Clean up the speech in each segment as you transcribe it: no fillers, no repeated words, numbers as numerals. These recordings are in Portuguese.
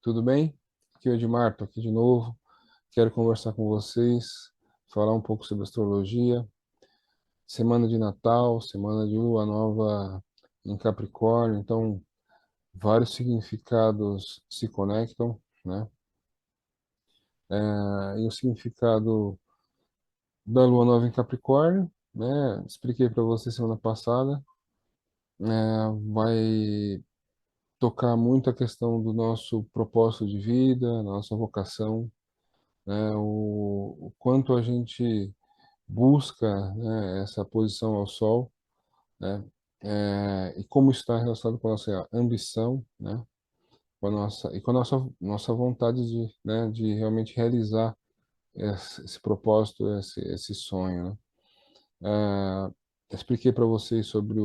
Tudo bem? Aqui é o Edmar, tô aqui de novo. Quero conversar com vocês, falar um pouco sobre astrologia. Semana de Natal, semana de Lua Nova em Capricórnio, então vários significados se conectam, né? E o significado da Lua Nova em Capricórnio, né? Expliquei para você semana passada. Vai tocar muito a questão do nosso propósito de vida, nossa vocação, né? O quanto a gente busca, né, essa posição ao sol, né, e como está relacionado com a nossa ambição, né, com a nossa vontade de, né, de realmente realizar esse propósito, esse sonho, né. Expliquei para vocês sobre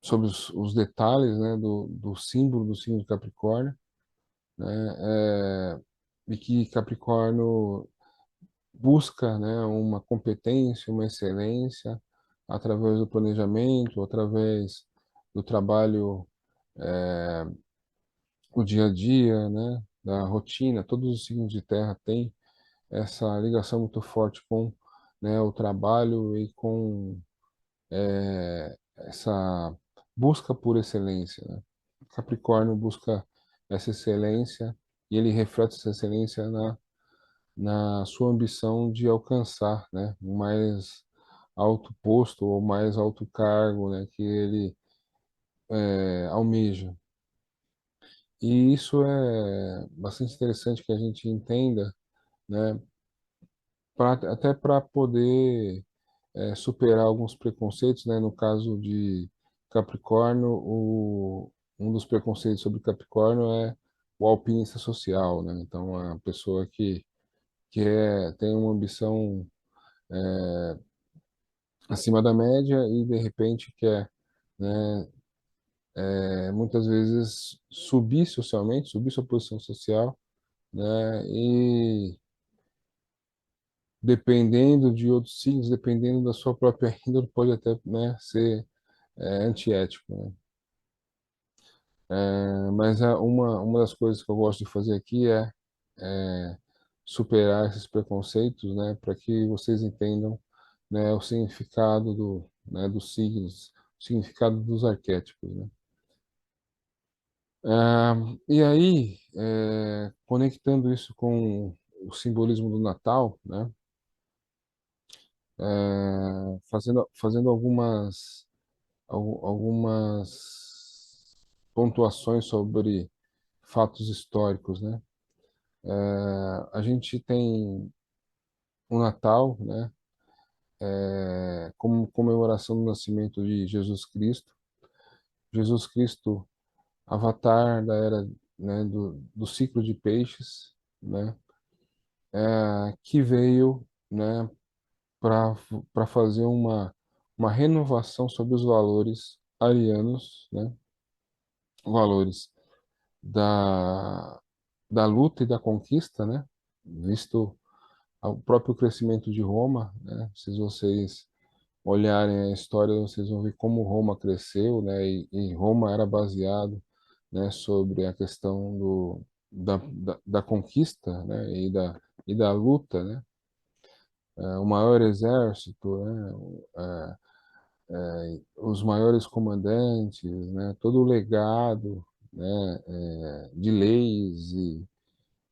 os detalhes, né, do símbolo do signo de Capricórnio, né, e que Capricórnio busca, né, uma competência, uma excelência através do planejamento, através do trabalho, o dia a dia, né, da rotina. Todos os signos de terra têm essa ligação muito forte com, né, o trabalho e com essa busca por excelência, né? Capricórnio busca essa excelência e ele reflete essa excelência na sua ambição de alcançar, né, o mais alto posto ou mais alto cargo, né, que ele almeja. E isso é bastante interessante que a gente entenda, né, até para poder superar alguns preconceitos, né, no caso de Capricórnio, um dos preconceitos sobre Capricórnio é o alpinista social, né? Então, a pessoa que tem uma ambição acima da média e de repente quer, né, muitas vezes subir socialmente, subir sua posição social, né, e dependendo de outros signos, dependendo da sua própria índole, pode até, né, ser antiético, né? Mas uma das coisas que eu gosto de fazer aqui é superar esses preconceitos, né, para que vocês entendam, né, o significado né, dos signos, o significado dos arquétipos, né? Ah, e aí, conectando isso com o simbolismo do Natal, né? Fazendo algumas pontuações sobre fatos históricos, né? A gente tem o Natal, né? Como comemoração do nascimento de Jesus Cristo. Jesus Cristo, avatar da era, né, do ciclo de peixes, né? Que veio, né, para fazer uma renovação sobre os valores arianos, né? Valores da, da luta e da conquista, né? Visto o próprio crescimento de Roma, né? Se vocês olharem a história, vocês vão ver como Roma cresceu, né? E Roma era baseado, né, sobre a questão da conquista, né? E da luta, né? O maior exército, né? Os maiores comandantes, né? Todo o legado, né? De leis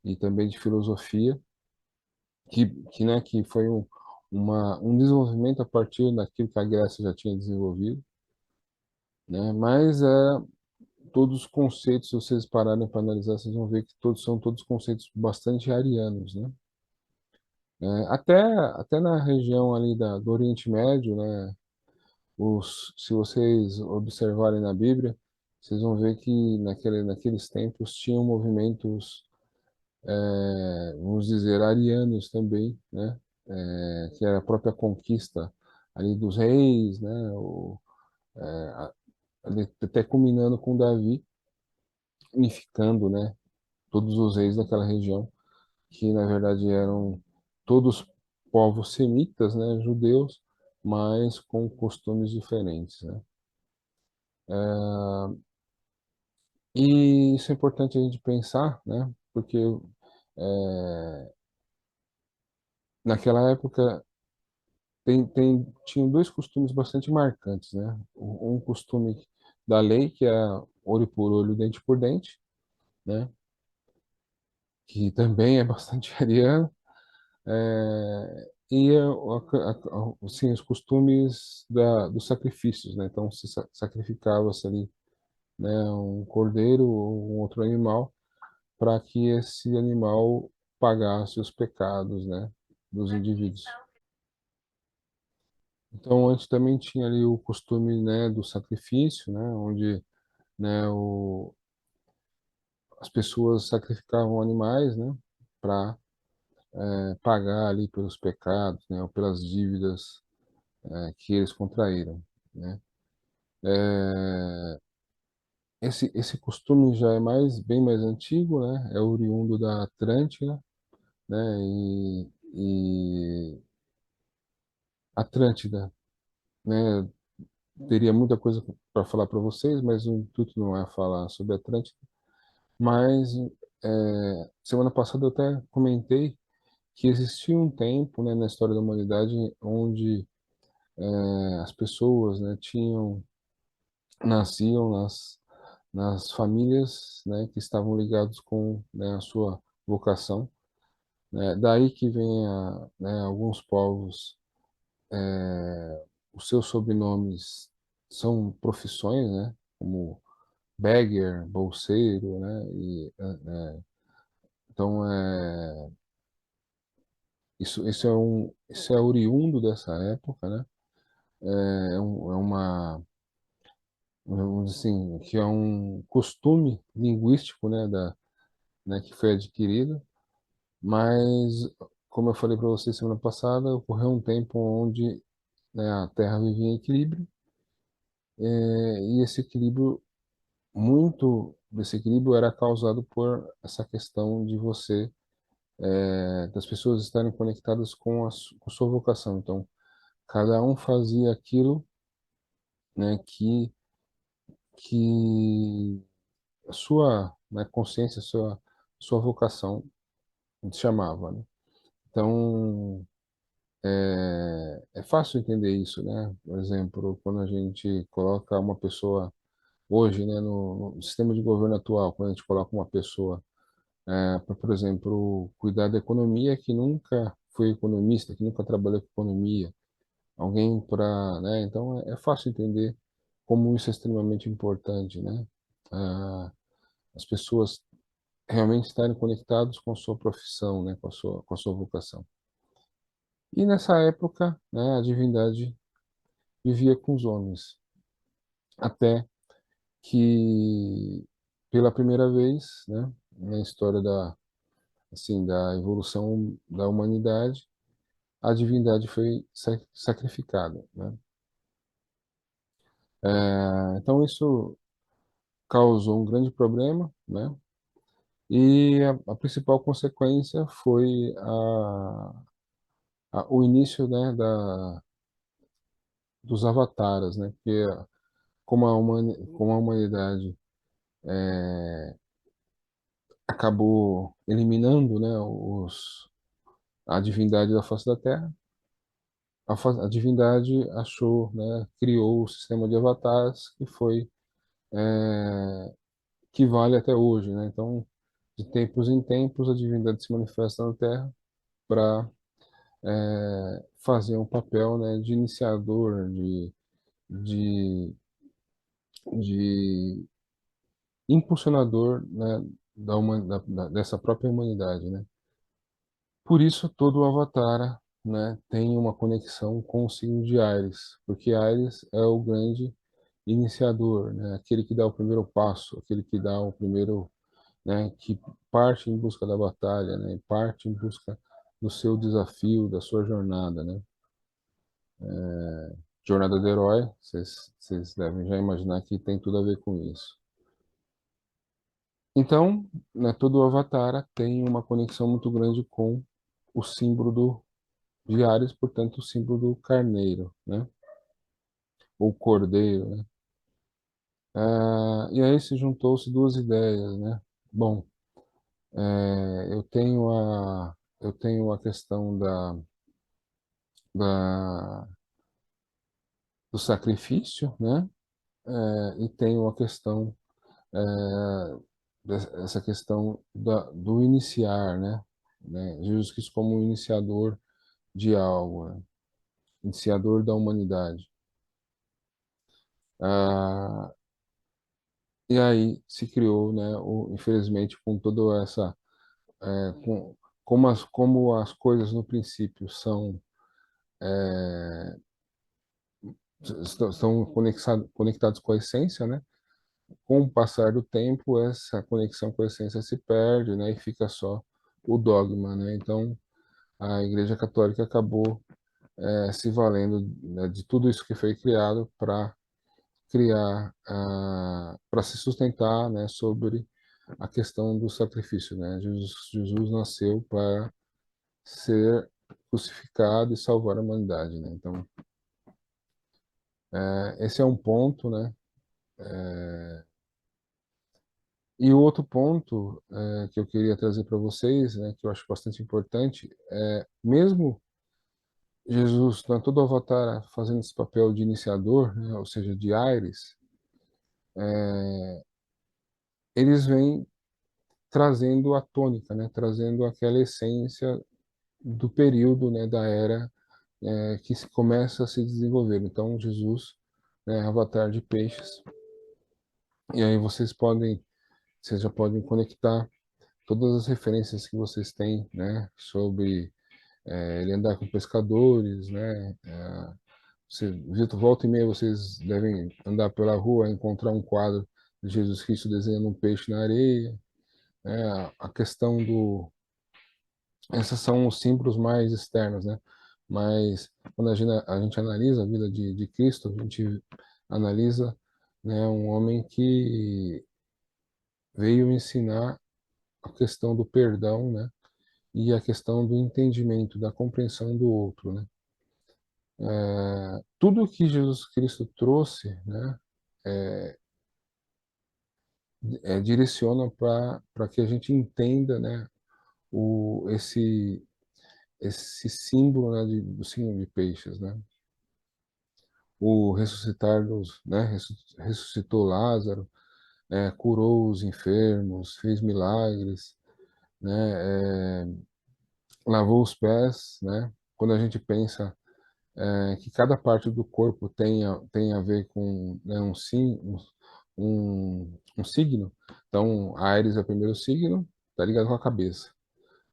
e também de filosofia né, que foi um desenvolvimento a partir daquilo que a Grécia já tinha desenvolvido, né? Mas todos os conceitos, se vocês pararem para analisar, vocês vão ver que são todos conceitos bastante arianos, né? Até na região ali do Oriente Médio, né? Se vocês observarem na Bíblia, vocês vão ver que naqueles tempos tinham movimentos, vamos dizer, arianos também, né? Que era a própria conquista ali dos reis, né? Até culminando com Davi, unificando, né? Todos os reis daquela região, que na verdade eram todos povos semitas, né? Judeus, mas com costumes diferentes, né? E isso é importante a gente pensar, né? Porque é, naquela época tinham dois costumes bastante marcantes, né? Um costume da lei, que é olho por olho, dente por dente, né? Que também é bastante ariano, e assim, os costumes dos sacrifícios, né? Então, se sacrificava-se ali, né, um cordeiro ou um outro animal para que esse animal pagasse os pecados, né, dos indivíduos. Então, antes também tinha ali o costume, né, do sacrifício, né, onde, né, as pessoas sacrificavam animais, né, para pagar ali pelos pecados, né, ou pelas dívidas que eles contraíram, né. É, esse costume já é bem mais antigo, né, é oriundo da Atlântida, né, e Atlântida, né, teria muita coisa para falar para vocês, mas o intuito não é falar sobre Atlântida. Mas semana passada eu até comentei que existia um tempo, né, na história da humanidade onde as pessoas, né, nasciam nas famílias, né, que estavam ligados com, né, a sua vocação, né? Daí que vem né, alguns povos, os seus sobrenomes são profissões, né, como beggar, bolseiro, né, então isso é oriundo dessa época, né? É uma, vamos dizer assim, que é um costume linguístico, né, que foi adquirido, mas, como eu falei para você semana passada, ocorreu um tempo onde, né, a Terra vivia em equilíbrio, e esse equilíbrio, muito desse equilíbrio era causado por essa questão de das pessoas estarem conectadas com a sua vocação. Então, cada um fazia aquilo, né, que a sua, né, consciência, a sua vocação chamava, né? Então, é fácil entender isso, né? Por exemplo, quando a gente coloca uma pessoa hoje, né, no sistema de governo atual, quando a gente coloca uma pessoa para, por exemplo, cuidar da economia, que nunca foi economista, que nunca trabalhou com economia, alguém para, né? Então é fácil entender como isso é extremamente importante, né? Ah, as pessoas realmente estarem conectados com a sua profissão, né? Com a sua vocação. E nessa época, né, a divindade vivia com os homens, até que pela primeira vez, né, na história da evolução da humanidade, a divindade foi sacrificada, né? Então isso causou um grande problema, né? E a principal consequência foi o início, né, dos avataras, né? Porque como a humanidade acabou eliminando, né, a divindade da face da Terra, a divindade achou, né, criou o sistema de avatares que vale até hoje, né? Então, de tempos em tempos, a divindade se manifesta na Terra para fazer um papel, né, de iniciador, de, de impulsionador, né, dessa própria humanidade, né? Por isso, todo Avatara, né, tem uma conexão com o signo de Áries, porque Áries é o grande iniciador, né, aquele que dá o primeiro passo, aquele que dá o primeiro, né, que parte em busca da batalha, né, parte em busca do seu desafio, da sua jornada, né? Jornada do herói, vocês devem já imaginar que tem tudo a ver com isso. Então, né, todo Avatara tem uma conexão muito grande com o símbolo de Áries, portanto, o símbolo do carneiro, né? Ou cordeiro, né? E aí se juntou-se duas ideias, né? Bom, eu tenho a questão da, do sacrifício, né? E tenho a questão, essa questão do iniciar, né? Jesus Cristo como o iniciador de algo, né? Iniciador da humanidade. Ah, e aí se criou, né? Infelizmente, com toda essa, com, como as coisas no princípio são estão conectados com a essência, né? Com o passar do tempo, essa conexão com a essência se perde, né? E fica só o dogma, né? Então, a Igreja Católica acabou se valendo, né, de tudo isso que foi criado para criar, para se sustentar, né, sobre a questão do sacrifício, né? Jesus nasceu para ser crucificado e salvar a humanidade, né? Então, esse é um ponto, né? E o outro ponto que eu queria trazer para vocês, né, que eu acho bastante importante, mesmo Jesus, né, todo avatar fazendo esse papel de iniciador, né, ou seja, de Ares, eles vêm trazendo a tônica, né, trazendo aquela essência do período, né, da era que se começa a se desenvolver. Então, Jesus, né, avatar de peixes, e aí vocês já podem conectar todas as referências que vocês têm, né, sobre ele andar com pescadores, né? Volta e meia vocês devem andar pela rua e encontrar um quadro de Jesus Cristo desenhando um peixe na areia, né? A questão esses são os símbolos mais externos, né? Mas quando a gente analisa a vida de Cristo, a gente analisa, né, um homem que veio ensinar a questão do perdão, né? E a questão do entendimento, da compreensão do outro, né? Tudo que Jesus Cristo trouxe, né, direciona para que a gente entenda, né, esse símbolo, né, do signo de peixes, né? O ressuscitar né, ressuscitou Lázaro, curou os enfermos, fez milagres, né, lavou os pés, né? Quando a gente pensa que cada parte do corpo tem a ver com, né, um signo. Então, Áries é o primeiro signo, está ligado com a cabeça,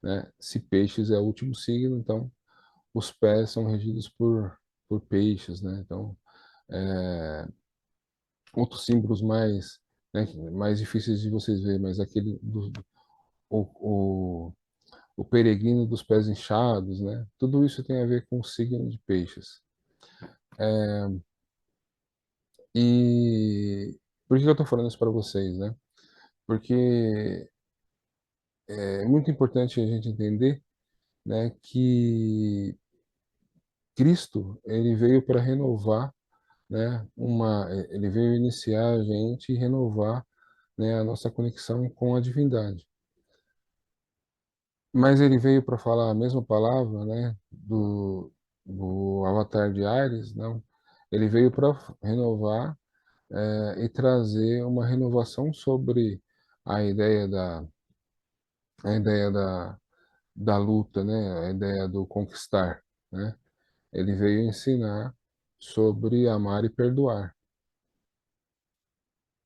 né? Se Peixes é o último signo, então os pés são regidos por peixes, né? Então, outros símbolos mais, né, mais difíceis de vocês verem, mas aquele o, o, o peregrino dos pés inchados, né? Tudo isso tem a ver com o signo de Peixes. E por que eu estou falando isso para vocês, né? Porque é muito importante a gente entender, né, que Cristo ele veio para renovar, né, ele veio iniciar a gente e renovar, né, a nossa conexão com a divindade. Mas ele veio para falar a mesma palavra, né, do Avatar de Ares, não? Ele veio para renovar e trazer uma renovação sobre a ideia da luta, né? A ideia do conquistar, né? Ele veio ensinar sobre amar e perdoar.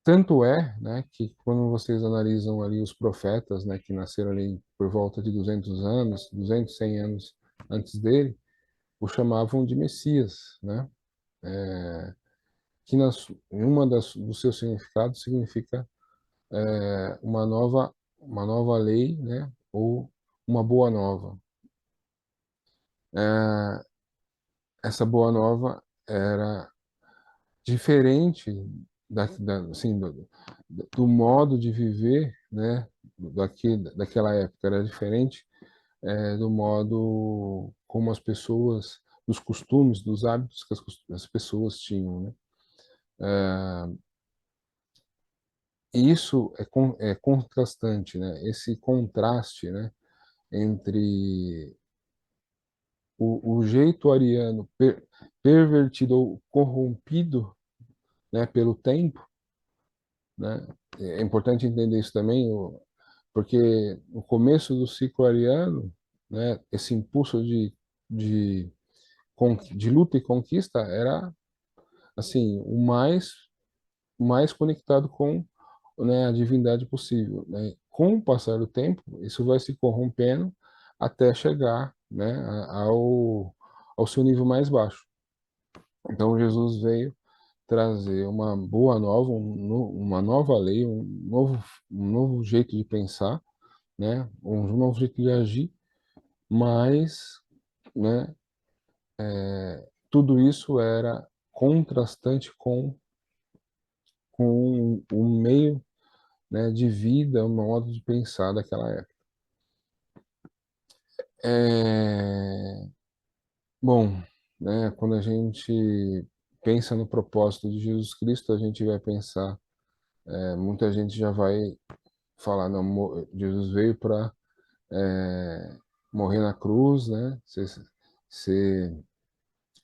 Tanto é, né, que quando vocês analisam ali os profetas, né, que nasceram ali por volta de 200 anos, 200, 100 anos antes dele, o chamavam de Messias, né? Que em dos seus significados significa uma nova lei, né? Ou uma boa nova. É, essa boa nova era diferente assim, do modo de viver, né, daquela época, era diferente do modo como as pessoas, dos costumes, dos hábitos que as pessoas tinham, né? e isso é contrastante, né? Esse contraste, né, entre o jeito ariano pervertido ou corrompido, né, pelo tempo, né? É importante entender isso também, porque no começo do ciclo ariano, né, esse impulso de, de luta e conquista era assim o mais conectado com, né, a divindade possível, né? Com o passar do tempo, isso vai se corrompendo até chegar, né, ao seu nível mais baixo. Então Jesus veio trazer uma boa nova, uma nova lei, um novo jeito de pensar, né, um novo jeito de agir, mas, né, tudo isso era contrastante com o meio, né, de vida, o modo de pensar daquela época. É, bom, né, quando a gente pensa no propósito de Jesus Cristo, a gente vai pensar, muita gente já vai falar, não, Jesus veio para morrer na cruz, né, ser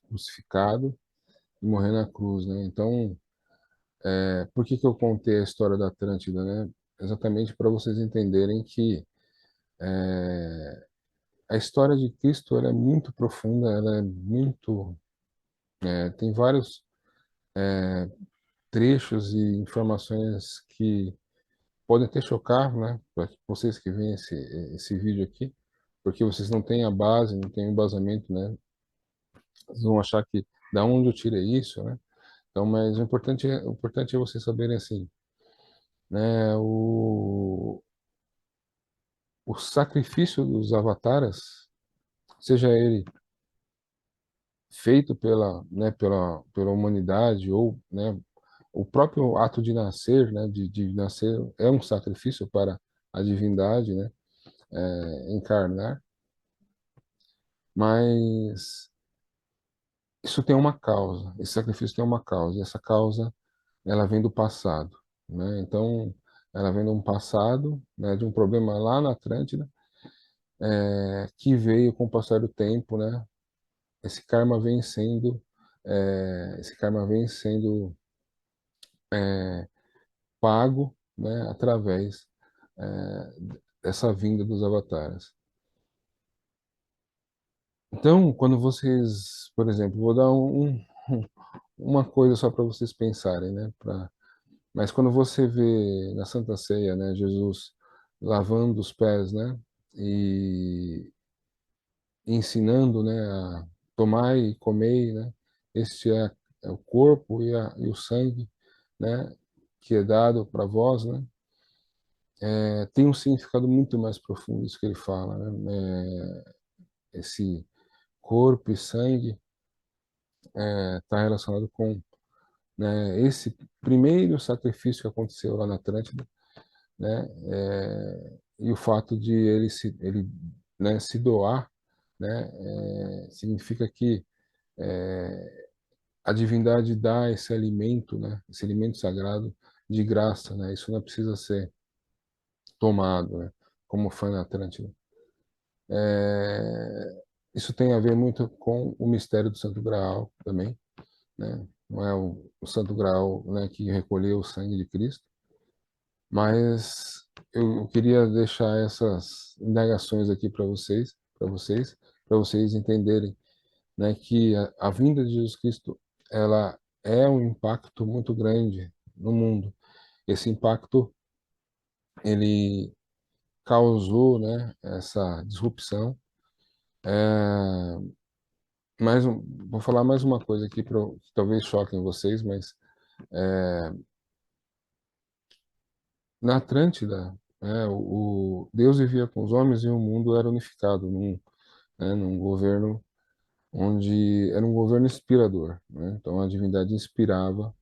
crucificado e morrer na cruz, né? Então, por que que eu contei a história da Atlântida, né? Exatamente para vocês entenderem que a história de Cristo ela é muito profunda, ela é muito, tem vários trechos e informações que podem até chocar, né? Para vocês que veem esse vídeo aqui, porque vocês não têm a base, não têm o embasamento, né? Vocês vão achar que da onde eu tirei isso, né? Então, mas o importante é vocês saberem assim, né? O sacrifício dos avataras, seja ele feito pela humanidade ou, né, o próprio ato de nascer, né, de nascer é um sacrifício para a divindade, né, encarnar, mas isso tem uma causa, esse sacrifício tem uma causa, e essa causa ela vem do passado, né? Então, ela vem de um passado, né, de um problema lá na Atlântida, que veio com o passar do tempo, né? Esse karma vem sendo, esse karma vem sendo pago, né, através dessa vinda dos avatares. Então, quando vocês, por exemplo, vou dar uma coisa só para vocês pensarem, né? Mas quando você vê na Santa Ceia, né, Jesus lavando os pés, né, e ensinando, né, a tomar e comer, né, este é o corpo e o sangue, né, que é dado para vós, né, tem um significado muito mais profundo isso que ele fala, né, esse corpo e sangue está relacionado com, né, esse primeiro sacrifício que aconteceu lá na Atlântida, né, e o fato de ele, né, se doar, né, significa que a divindade dá esse alimento, né, esse alimento sagrado de graça, né, isso não precisa ser tomado, né, como foi na Atlântida. Isso tem a ver muito com o mistério do Santo Graal também, né? Não é o Santo Graal, né, que recolheu o sangue de Cristo, mas eu queria deixar essas indagações aqui para vocês entenderem, né, que a vinda de Jesus Cristo ela é um impacto muito grande no mundo. Esse impacto ele causou, né, essa disrupção. Vou falar mais uma coisa aqui que talvez choquem vocês, mas na Atlântida, o Deus vivia com os homens e o mundo era unificado num governo onde era um governo inspirador, né? Então a divindade inspirava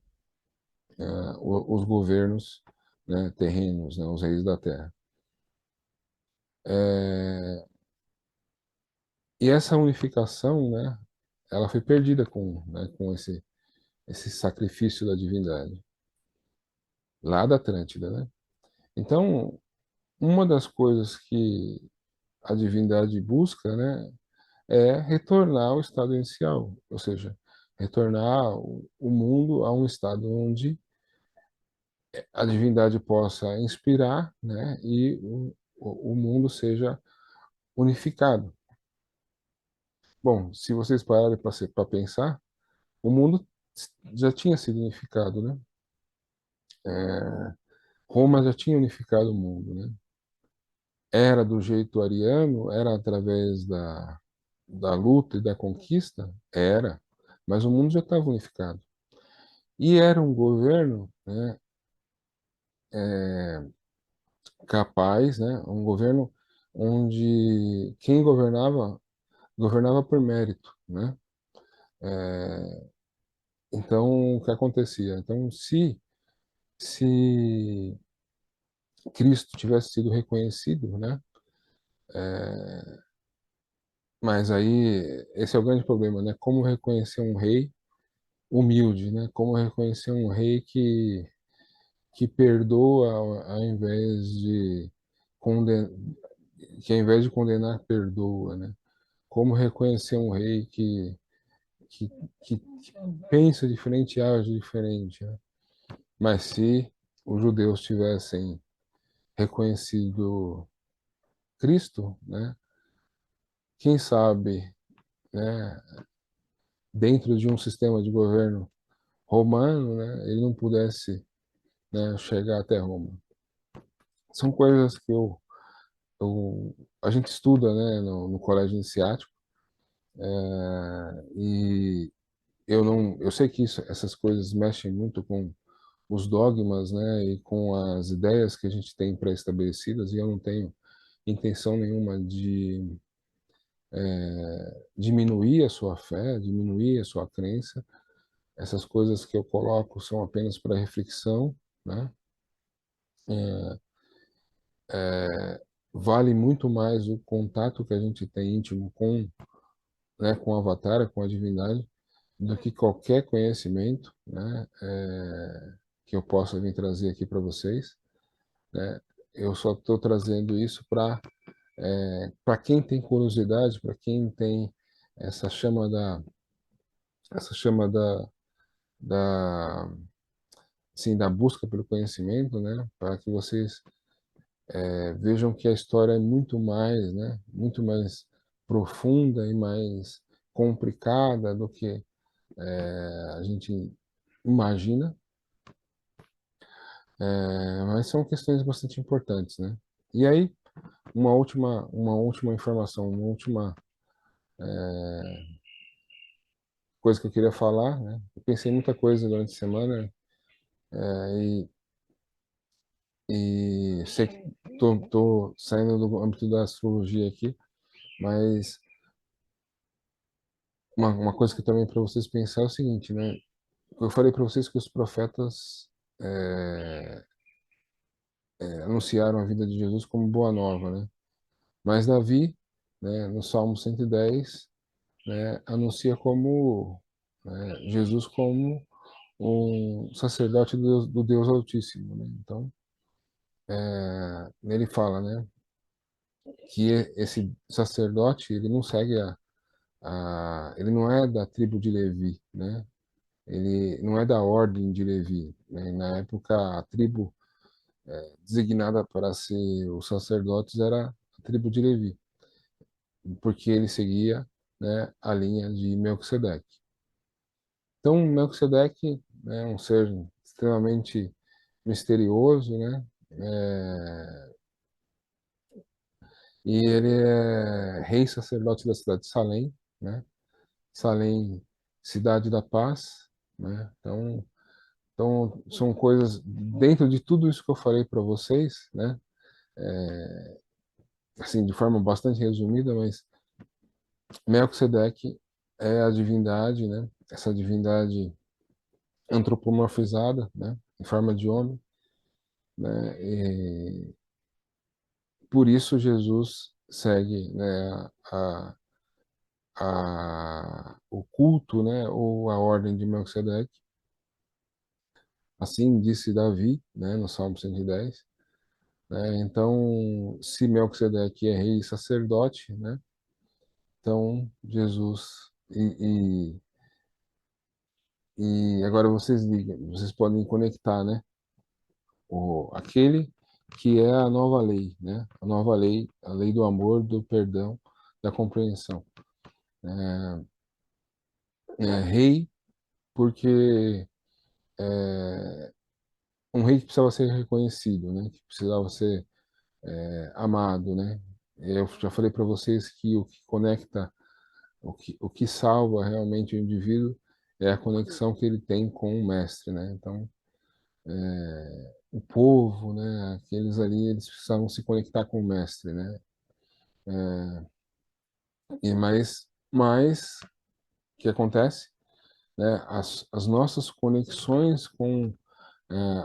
os governos, né, terrenos, né, os reis da terra. É, e essa unificação, né, ela foi perdida com esse sacrifício da divindade. lá da Atlântida, né? Então, uma das coisas que a divindade busca, né, é retornar ao estado inicial, ou seja, retornar o mundo a um estado onde a divindade possa inspirar, né, e o mundo seja unificado. Bom, se vocês pararem para pensar, o mundo já tinha sido unificado, né? Roma já tinha unificado o mundo, né? Era do jeito ariano, era através da luta e da conquista, era, mas o mundo já estava unificado. E era um governo, né, capaz, né, um governo onde quem governava, governava por mérito, né? Então, o que acontecia? Então, se Cristo tivesse sido reconhecido, né? Mas aí, esse é o grande problema, né? Como reconhecer um rei humilde, né? Como reconhecer um rei que perdoa ao invés de condenar, que ao invés de condenar, perdoa, né? Como reconhecer um rei que, que pensa diferente e age diferente, né? Mas se os judeus tivessem reconhecido Cristo, né? Quem sabe, né? Dentro de um sistema de governo romano, né? Ele não pudesse, né? Chegar até Roma. São coisas que a gente estuda, né? No colégio iniciático. E eu sei que essas coisas mexem muito com os dogmas, né, e com as ideias que a gente tem pré-estabelecidas, e eu não tenho intenção nenhuma de diminuir a sua fé, diminuir a sua crença. Essas coisas que eu coloco são apenas para reflexão, né? Vale muito mais o contato que a gente tem íntimo com, né, com o Avatar, com a divindade, do que qualquer conhecimento, né, que eu possa vir trazer aqui para vocês, né? Eu só estou trazendo isso para quem tem curiosidade, para quem tem essa chama da essa chama da assim, da busca pelo conhecimento, né? Para que vocês vejam que a história é muito mais, né? Muito mais profunda e mais complicada do que a gente imagina. Mas são questões bastante importantes, né? E aí, uma última informação, uma última coisa que eu queria falar, né? Eu pensei em muita coisa durante a semana, e, e sei que tô saindo do âmbito da astrologia aqui, mas uma coisa que também para vocês pensar é o seguinte, né? Eu falei para vocês que os profetas é, anunciaram a vida de Jesus como boa nova, né? Mas Davi, né, no Salmo 110, né, anuncia como Jesus como um sacerdote do Deus Altíssimo, né? Então, ele fala, né, que esse sacerdote ele não segue ele não é da tribo de Levi, né? Ele não é da ordem de Levi, né? Na época a tribo designada para ser os sacerdotes era a tribo de Levi, porque ele seguia, né, a linha de Melquisedeque. Então Melquisedeque é um ser extremamente misterioso, né? E ele é rei sacerdote da cidade de Salém, né? Salém, cidade da paz, né? Então são coisas dentro de tudo isso que eu falei para vocês, né? Assim, de forma bastante resumida, mas Melquisedeque é a divindade, né? Essa divindade antropomorfizada, né? Em forma de homem, né? E por isso Jesus segue, né? O culto, né? Ou a ordem de Melquisedeque, Assim disse Davi, né, no Salmo 110, né? Então, se Melquisedeque é rei e sacerdote, né? Então, Jesus e agora vocês ligam, vocês podem conectar, né? Aquele que é a nova lei, né? A nova lei, a lei do amor, do perdão, da compreensão. Rei, porque um rei que precisava ser reconhecido, né? Que precisava ser amado, né? Eu já falei para vocês que o que conecta, o que salva realmente o indivíduo é a conexão que ele tem com o mestre, né? Então, o povo, né? Aqueles ali, eles precisavam se conectar com o mestre, né? E mais o que acontece, né? As nossas conexões com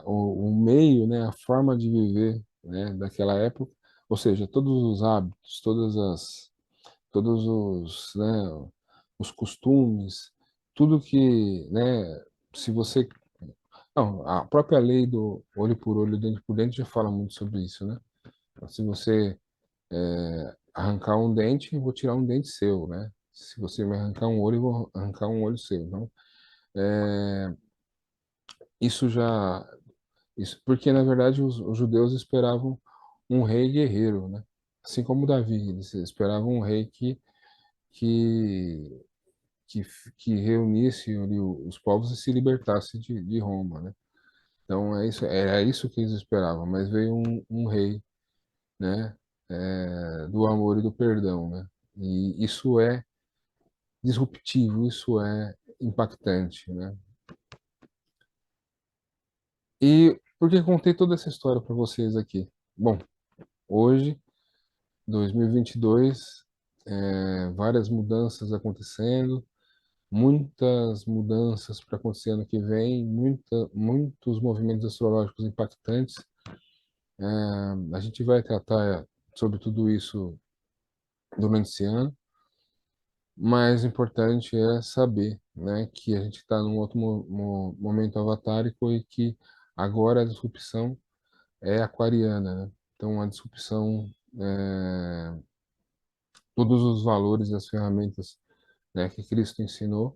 o meio, né? A forma de viver, né? Daquela época, ou seja, todos os hábitos, todos os costumes, tudo que, né? Se você não, a própria lei do olho por olho, dente por dente já fala muito sobre isso, né? Então, se você arrancar um dente, eu vou tirar um dente seu, né? Se você me arrancar um olho, eu vou arrancar um olho seu. Então, isso já, isso, porque na verdade os judeus esperavam um rei guerreiro, né? Assim como Davi, eles esperavam um rei que que, que reunisse ali os povos e se libertasse de Roma, né? Então era isso que eles esperavam, mas veio um rei, né? Do amor e do perdão, né? E isso é disruptivo, isso é impactante, né? E por que contei toda essa história para vocês aqui? Bom, hoje, 2022, várias mudanças acontecendo, muitas mudanças para acontecer ano que vem, muitos movimentos astrológicos impactantes. A gente vai tratar sobre tudo isso durante esse ano, mas o importante é saber, né, que a gente está num outro momento avatárico e que agora a disrupção é aquariana, né? Então a disrupção, todos os valores e as ferramentas, né, que Cristo ensinou,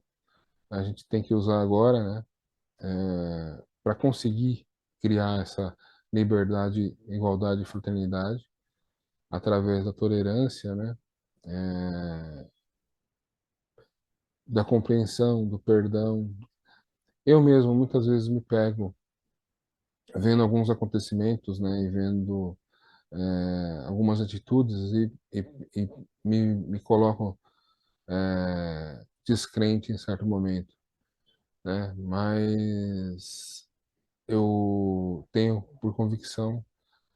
a gente tem que usar agora, né, para conseguir criar essa liberdade, igualdade e fraternidade através da tolerância, né, da compreensão, do perdão. Eu mesmo muitas vezes me pego vendo alguns acontecimentos, né, e vendo algumas atitudes e me coloco descrente em certo momento, né? Mas eu tenho por convicção,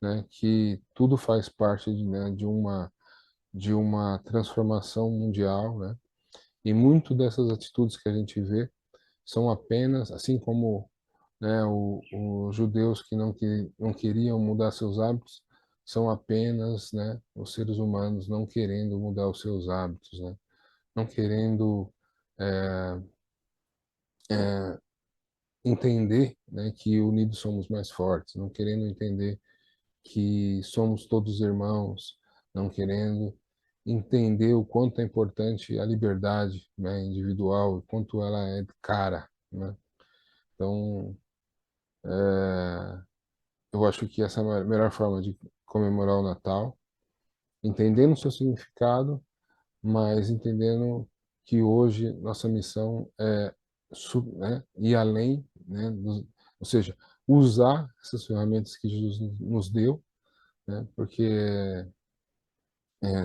né, que tudo faz parte né, de uma transformação mundial, né? E muito dessas atitudes que a gente vê são apenas, assim como, né, os judeus que não queriam mudar seus hábitos, são apenas, né, os seres humanos não querendo mudar os seus hábitos, né? Não querendo entender, né, que unidos somos mais fortes, não querendo entender que somos todos irmãos, não querendo entender o quanto é importante a liberdade, né, individual, o quanto ela é cara, né? Então, eu acho que essa é a melhor forma de comemorar o Natal, entendendo o seu significado, mas entendendo que hoje nossa missão é né, ir além, né, ou seja, usar essas ferramentas que Jesus nos deu, né, porque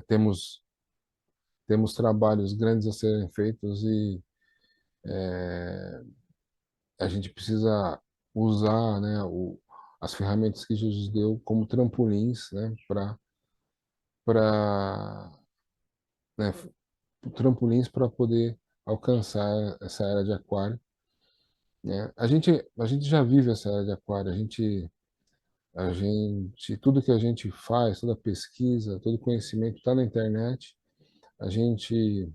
temos trabalhos grandes a serem feitos e a gente precisa usar, né, as ferramentas que Jesus deu como trampolins, né, para né, trampolins para poder alcançar essa era de aquário, né? A gente já vive essa era de aquário, tudo que a gente faz, toda pesquisa, todo conhecimento está na internet. A gente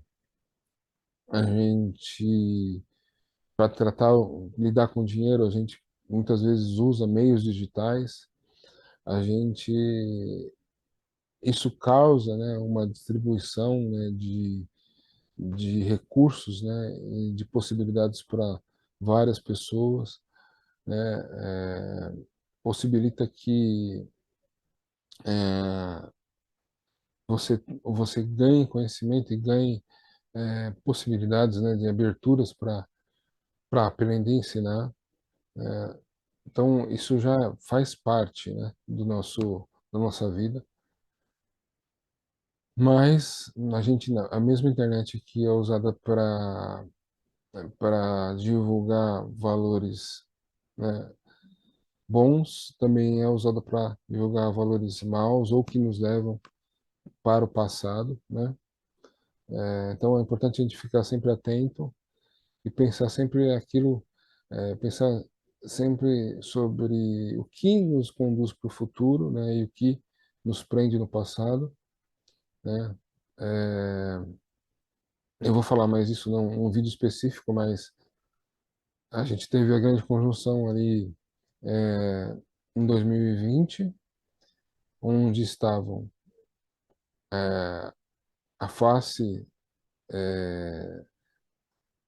a gente para tratar lidar com dinheiro, a gente muitas vezes usa meios digitais, a gente isso causa, né, uma distribuição, né, de recursos, né, e de possibilidades para várias pessoas, né, possibilita que é, você ganhe conhecimento e ganhe possibilidades, né, de aberturas para aprender e ensinar. Então, isso já faz parte, né, da nossa vida. Mas a mesma internet que é usada para divulgar valores, né, bons, também é usada para divulgar valores maus ou que nos levam para o passado, né? Então é importante a gente ficar sempre atento e pensar sempre aquilo, pensar sempre sobre o que nos conduz para o futuro, né, e o que nos prende no passado, né? É, eu vou falar mais isso num vídeo específico, mas a gente teve a grande conjunção ali em 2020, onde estavam a face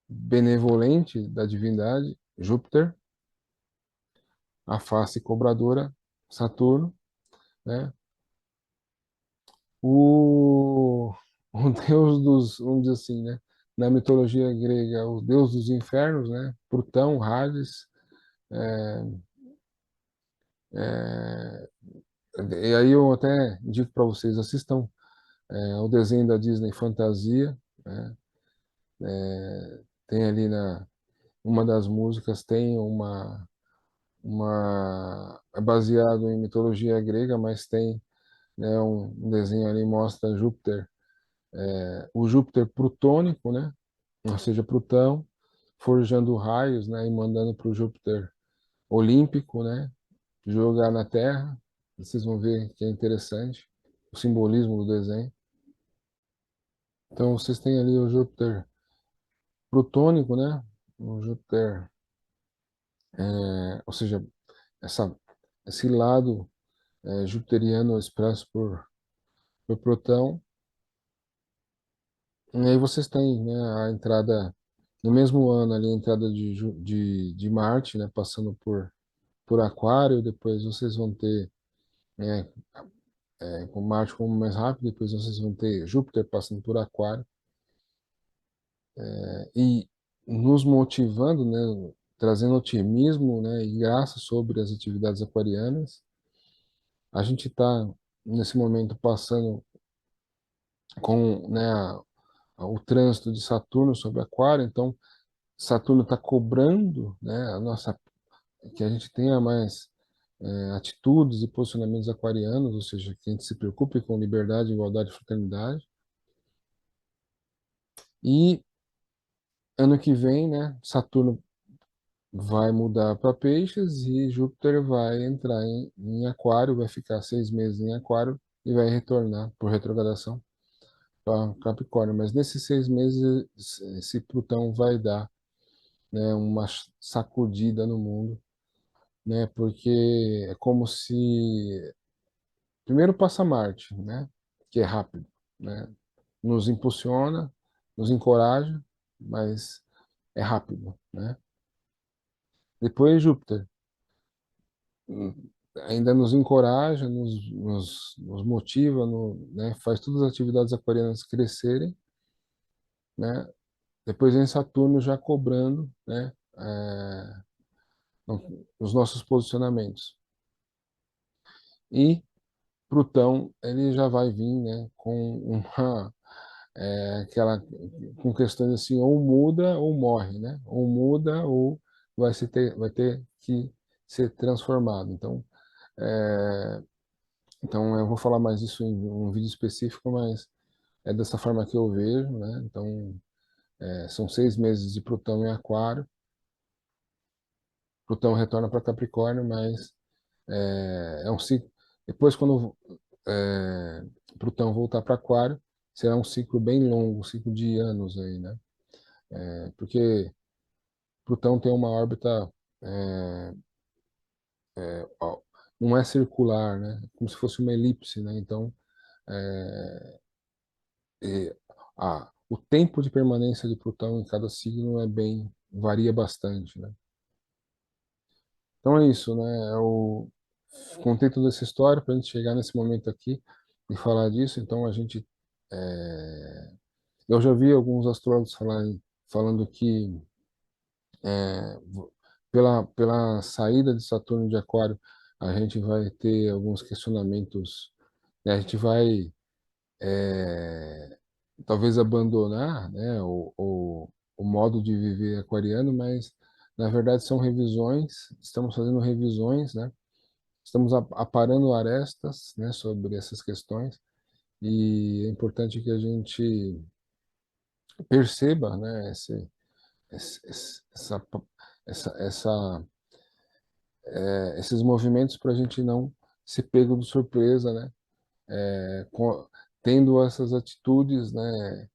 benevolente da divindade, Júpiter, a face cobradora, Saturno, né? O deus dos, vamos dizer assim, né? Na mitologia grega, o deus dos infernos, né? Plutão, Hades. é, e aí eu até digo para vocês, assistam o desenho da Disney Fantasia, né? Tem ali uma das músicas tem é baseado em mitologia grega, mas tem, né, um desenho ali mostra Júpiter, o Júpiter plutônico, né? Ou seja, Plutão forjando raios, né, e mandando para o Júpiter olímpico, né, jogar na Terra. Vocês vão ver que é interessante o simbolismo do desenho. Então vocês têm ali o Júpiter plutônico, né, o Júpiter, ou seja, essa, esse lado jupiteriano expresso por Plutão. E aí vocês têm, né, a entrada, no mesmo ano ali, a entrada de Marte, né, passando por Aquário, depois vocês vão ter, né, com Marte como mais rápido, depois vocês vão ter Júpiter passando por Aquário, e nos motivando, né, trazendo otimismo, né, e graça sobre as atividades aquarianas. A gente está, nesse momento, passando com, né, o trânsito de Saturno sobre Aquário, então Saturno está cobrando, né, que a gente tenha mais atitudes e posicionamentos aquarianos, ou seja, que a gente se preocupe com liberdade, igualdade e fraternidade. E ano que vem, né, Saturno vai mudar para Peixes e Júpiter vai entrar em Aquário, vai ficar 6 meses em Aquário e vai retornar por retrogradação para Capricórnio. Mas nesses 6 meses, esse Plutão vai dar, né, uma sacudida no mundo, né, porque é como se primeiro passa Marte, né, que é rápido, né, nos impulsiona, nos encoraja, mas é rápido, né? Depois Júpiter ainda nos encoraja, nos motiva, né, faz todas as atividades aquarianas crescerem, né? Depois vem Saturno já cobrando, né, os nossos posicionamentos. E Plutão, ele já vai vir, né, com aquela com questões assim, ou muda ou morre, né? Ou muda ou vai ter que ser transformado. Então eu vou falar mais isso em um vídeo específico, mas é dessa forma que eu vejo, né? Então são 6 meses de Plutão em Aquário. Plutão retorna para Capricórnio, mas é um ciclo. Depois, quando Plutão voltar para Aquário, será um ciclo bem longo, um ciclo de anos aí, né? Porque Plutão tem uma órbita ó, não é circular, né? Como se fosse uma elipse, né? Então, é, é, o tempo de permanência de Plutão em cada signo varia bastante, né? Então é isso, né? Eu contei toda essa história para a gente chegar nesse momento aqui e falar disso. Então é, eu já vi alguns astrólogos falando que é, pela saída de Saturno de Aquário, a gente vai ter alguns questionamentos, né? A gente vai talvez abandonar, né, o modo de viver aquariano, mas na verdade são revisões, estamos fazendo revisões, né? Estamos aparando arestas, né, sobre essas questões e é importante que a gente perceba, né, esse- esse- essa, essa esses movimentos para a gente não ser pego de surpresa, né? Tendo essas atitudes, né,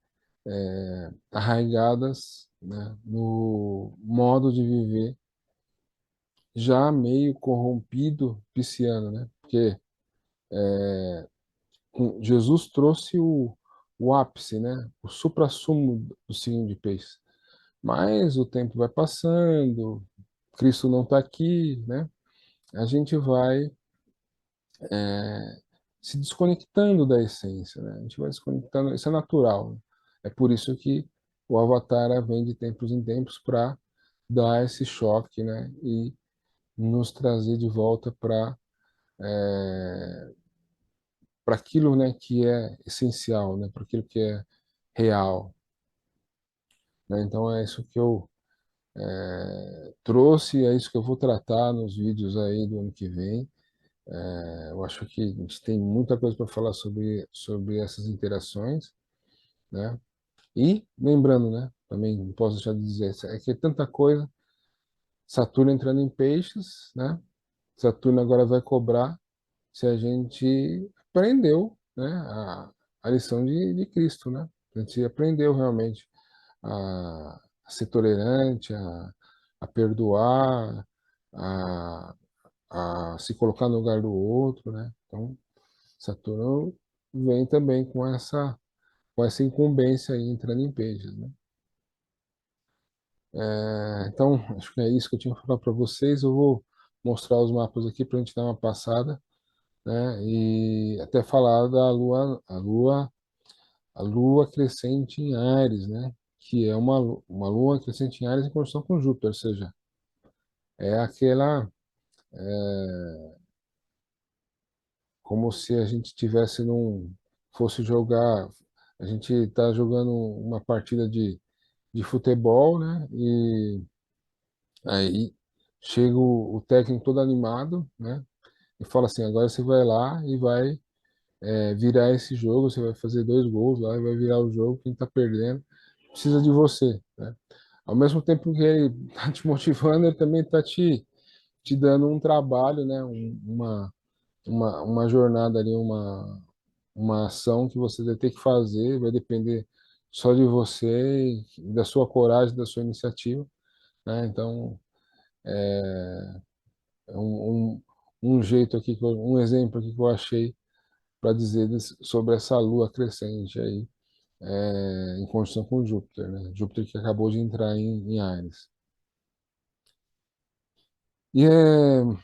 arraigadas, né, no modo de viver já meio corrompido pisciano, né? Porque Jesus trouxe o ápice, né? O suprassumo do signo de peixes. Mas o tempo vai passando, Cristo não está aqui, né? A gente vai se desconectando da essência, né? A gente vai desconectando, isso é natural, né? É por isso que o Avatar vem de tempos em tempos para dar esse choque, né? E nos trazer de volta para aquilo, né, que é essencial, né? Para aquilo que é real, né? Então é isso que eu trouxe, é isso que eu vou tratar nos vídeos aí do ano que vem. Eu acho que a gente tem muita coisa para falar sobre essas interações, né? E lembrando, né? Também não posso deixar de dizer, é que é tanta coisa. Saturno entrando em peixes, né? Saturno agora vai cobrar se a gente aprendeu, né? A lição de Cristo, né? A gente aprendeu realmente a ser tolerante, a perdoar, a, a se colocar no lugar do outro, né? Então, Saturno vem também com essa incumbência aí entrando em peixes, né? Então, acho que é isso que eu tinha que falar para vocês. Eu vou mostrar os mapas aqui para a gente dar uma passada, né? E até falar da a lua crescente em Áries, né? Que é uma lua crescente em Áries em conjunção com Júpiter, ou seja, é aquela como se a gente tivesse fosse jogar, a gente está jogando uma partida de futebol, né? E aí chega o técnico todo animado, né? E fala assim, agora você vai lá e vai virar esse jogo, você vai fazer 2 gols lá e vai virar o jogo, quem está perdendo precisa de você, né? Ao mesmo tempo que ele está te motivando, ele também está te dando um trabalho, né? Uma jornada ali, uma ação que você vai ter que fazer, vai depender só de você, da sua coragem, da sua iniciativa, né? Então, é um jeito aqui, um exemplo aqui que eu achei para dizer sobre essa lua crescente aí, em conjunção com Júpiter, né? Júpiter que acabou de entrar em Áries. E eu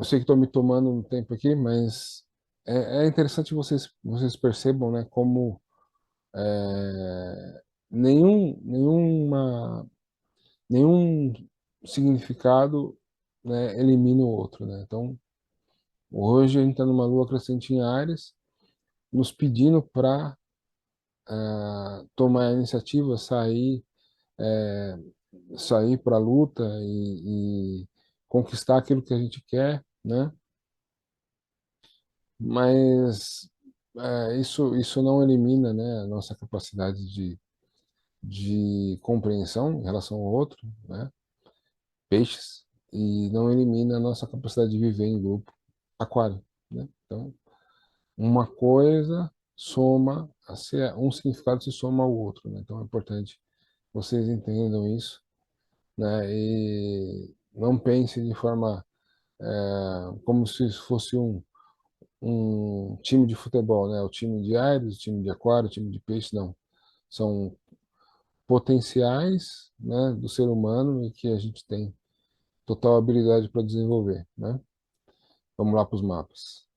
sei que estou me tomando um tempo aqui, mas é interessante vocês percebam, né, como nenhum significado, né, elimina o outro, né? Então, hoje a gente está numa lua crescente em Áries, nos pedindo para tomar a iniciativa, sair para a luta e conquistar aquilo que a gente quer, né? Mas isso não elimina, né, a nossa capacidade de compreensão em relação ao outro, né? Peixes, e não elimina a nossa capacidade de viver em grupo, aquário, né? Então, uma coisa um significado se soma ao outro, né? Então é importante vocês entendam isso, né? E não pense de forma como se fosse um time de futebol, né? O time de Ares, o time de Aquário, o time de Peixe, não. São potenciais, né, do ser humano e que a gente tem total habilidade para desenvolver, né? Vamos lá para os mapas.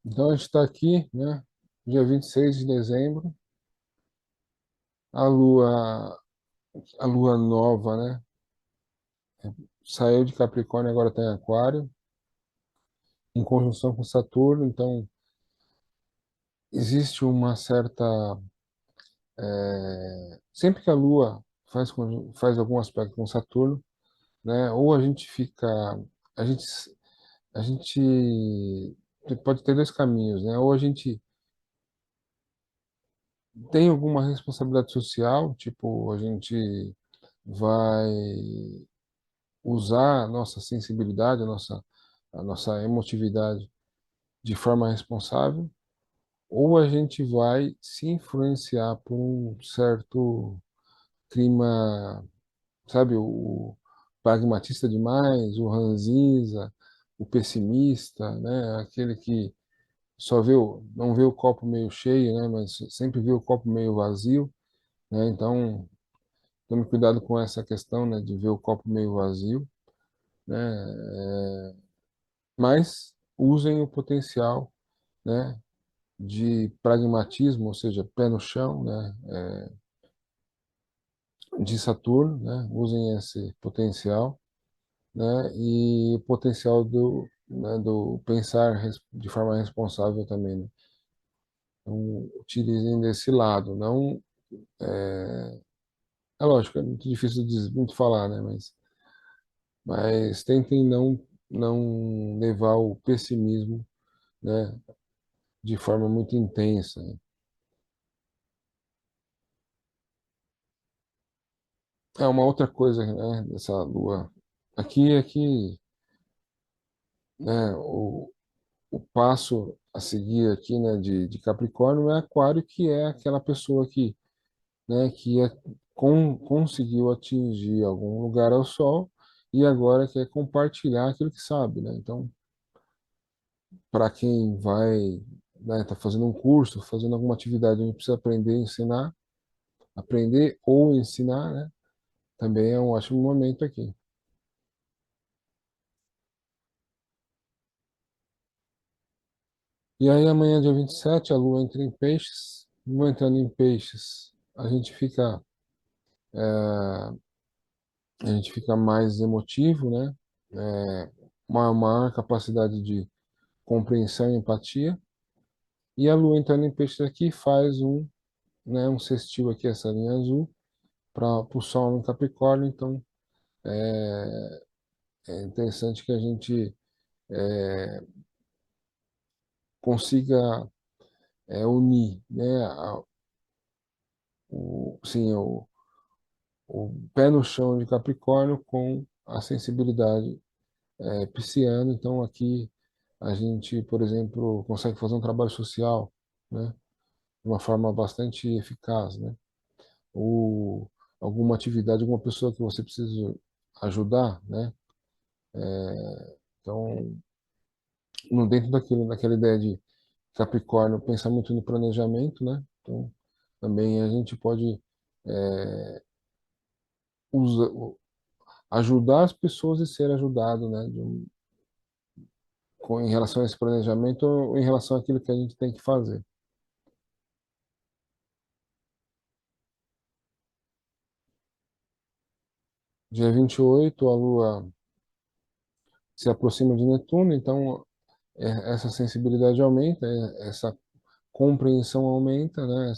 Então a gente está aqui, né? Dia 26 de dezembro, a a lua nova, né? Saiu de Capricórnio, agora está em Aquário, em conjunção com Saturno, então existe uma certa. Sempre que a Lua faz algum aspecto com Saturno, né? Ou a gente fica. A gente, a gente pode ter dois caminhos, né? Ou a gente tem alguma responsabilidade social, tipo, a gente vai usar a nossa sensibilidade, a nossa emotividade de forma responsável, ou a gente vai se influenciar por um certo clima, sabe, o pragmatista demais, o ranzinza, o pessimista, né, aquele que só não vê o copo meio cheio, né, mas sempre vê o copo meio vazio, né, então tome cuidado com essa questão, né, de ver o copo meio vazio, né, mas usem o potencial, né, de pragmatismo, ou seja, pé no chão, né, de Saturno, né, usem esse potencial, né, e o potencial do pensar de forma responsável também, né. Então, utilizem desse lado, não é lógico, é muito difícil de muito falar, né, mas tentem não levar o pessimismo, né, de forma muito intensa, né. É uma outra coisa, né, dessa lua aqui é que, né, o passo a seguir aqui, né, de Capricórnio é Aquário, que é aquela pessoa que, né, conseguiu atingir algum lugar ao Sol e agora quer compartilhar aquilo que sabe, né? Então, para quem vai, né, tá fazendo um curso, fazendo alguma atividade onde precisa aprender e ensinar, aprender ou ensinar, né? Também é um ótimo momento aqui. E aí amanhã, dia 27 a Lua entra em Peixes. Lua entrando em Peixes, a gente fica mais emotivo, né? Uma maior capacidade de compreensão e empatia. E a Lua entrando em Peixes aqui faz né, um sextil aqui, essa linha azul, para o Sol no Capricórnio. Então é interessante que a gente consiga unir, né, sim, o pé no chão de Capricórnio com a sensibilidade pisciana. Então aqui a gente, por exemplo, consegue fazer um trabalho social, né, de uma forma bastante eficaz, né? Ou alguma atividade, alguma pessoa que você precisa ajudar, né? Então, no dentro daquela ideia de Capricórnio, pensar muito no planejamento, né? Então, também a gente pode ajudar as pessoas e ser ajudado, né? Em relação a esse planejamento ou em relação àquilo que a gente tem que fazer. Dia 28 a Lua se aproxima de Netuno, então essa sensibilidade aumenta, essa compreensão aumenta, né?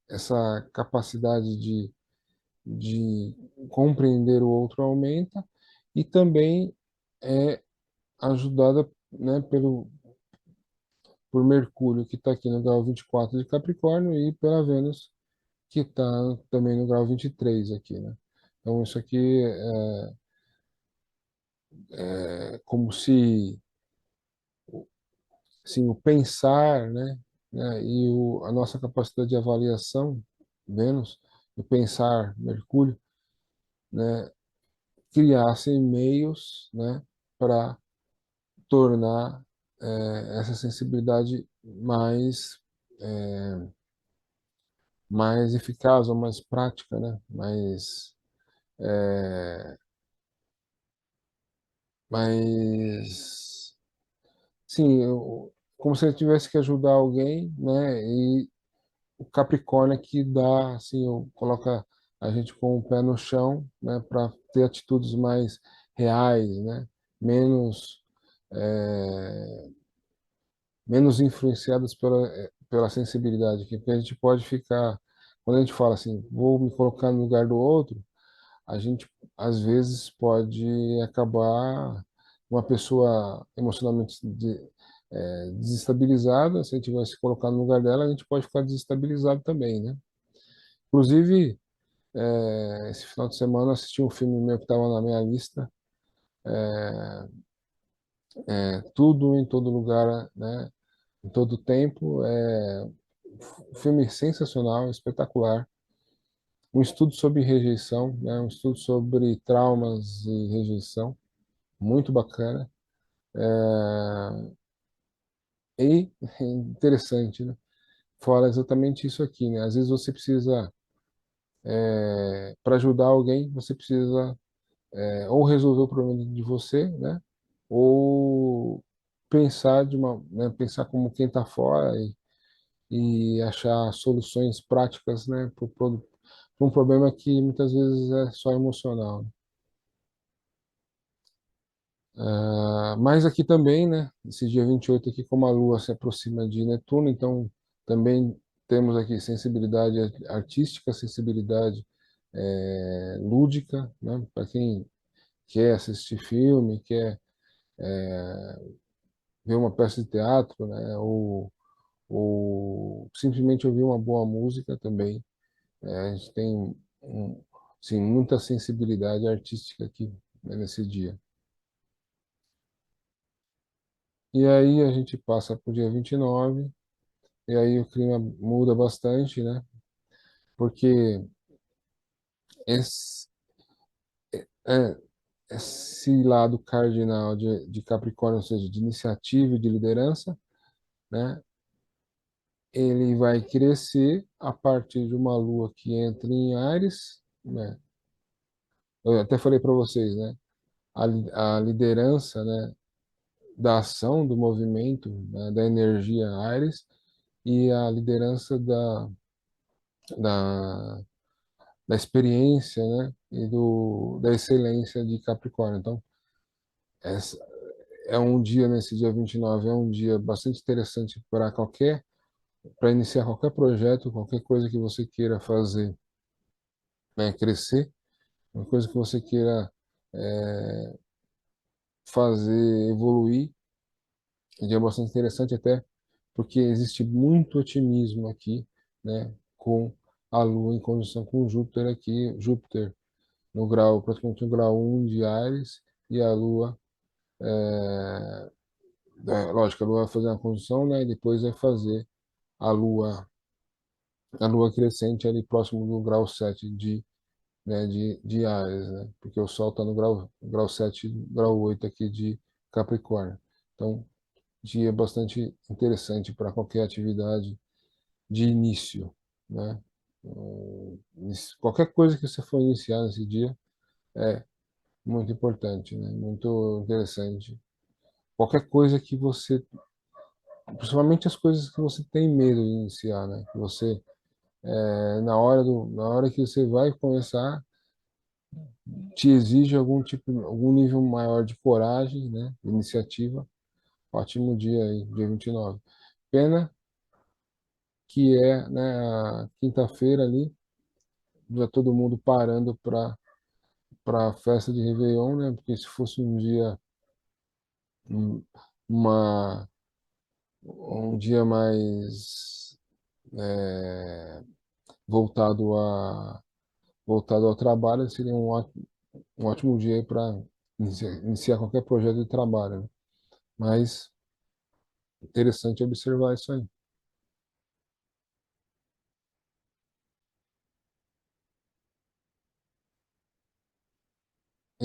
Essa capacidade de compreender o outro aumenta e também é ajudada, né, por Mercúrio, que está aqui no grau 24 de Capricórnio, e pela Vênus, que está também no grau 23 aqui, né? Então, isso aqui é como se, assim, o pensar, né, e a nossa capacidade de avaliação, Vênus, o pensar, Mercúrio, né, criassem meios, né, para tornar essa sensibilidade mais eficaz ou mais prática, né, é, mais, sim, como se ele tivesse que ajudar alguém, né, e o Capricórnio que dá, assim, coloca a gente com o pé no chão, né, para ter atitudes mais reais, né, menos menos influenciadas pela sensibilidade aqui, porque a gente pode ficar, quando a gente fala assim, vou me colocar no lugar do outro, a gente às vezes pode acabar uma pessoa emocionalmente desestabilizada, se a gente vai se colocar no lugar dela, a gente pode ficar desestabilizado também, né? Inclusive, esse final de semana eu assisti um filme meu que estava na minha lista, Tudo em Todo Lugar, né? Em Todo Tempo. Um filme sensacional, espetacular. Um estudo sobre rejeição, né? Um estudo sobre traumas e rejeição, muito bacana. E interessante, né? Fala exatamente isso aqui, né? Às vezes você precisa, para ajudar alguém, você precisa ou resolver o problema de você, né? Ou pensar pensar como quem está fora e achar soluções práticas, né? Para um problema que muitas vezes é só emocional, né? Mas aqui também, né? Esse dia 28 aqui, como a Lua se aproxima de Netuno, então também temos aqui sensibilidade artística, sensibilidade lúdica, né? Para quem quer assistir filme, quer ver uma peça de teatro, né? Ou simplesmente ouvir uma boa música também. A gente tem sim, muita sensibilidade artística aqui, né, nesse dia. E aí a gente passa para o dia 29, e aí o clima muda bastante, né? Porque esse, é, esse lado cardinal de Capricórnio, ou seja, de iniciativa e de liderança, né? Ele vai crescer a partir de uma lua que entra em Áries, né? Eu até falei para vocês, né? A liderança, né, da ação, do movimento, né, da energia Áries e a liderança da, da experiência, né, e da excelência de Capricórnio. Então, essa é um dia, nesse dia 29, é um dia bastante interessante para iniciar qualquer projeto, qualquer coisa que você queira fazer, né, crescer, uma coisa que você queira fazer evoluir. Um dia bastante interessante até porque existe muito otimismo aqui, né, com a Lua em conjunção com Júpiter aqui, Júpiter no grau, praticamente no grau 1 de Áries, e a Lua, lógico, a Lua vai fazer uma conjunção, né, e depois vai fazer a Lua, a Lua crescente ali próximo do grau 7 de Áries, né, porque o Sol está no grau 7, grau 8 aqui de Capricórnio. Então, dia bastante interessante para qualquer atividade de início, né? Qualquer coisa que você for iniciar nesse dia é muito importante, né? Muito interessante. Qualquer coisa que você, principalmente as coisas que você tem medo de iniciar, né? Que você, na hora que você vai começar, te exige algum nível maior de coragem, né? Iniciativa. Ótimo dia aí, dia 29. Pena que né, a quinta-feira ali, já todo mundo parando para a festa de Réveillon, né? Porque se fosse um dia, um, uma, um dia mais voltado voltado ao trabalho, seria um ótimo dia para iniciar qualquer projeto de trabalho, né? Mas interessante observar isso aí.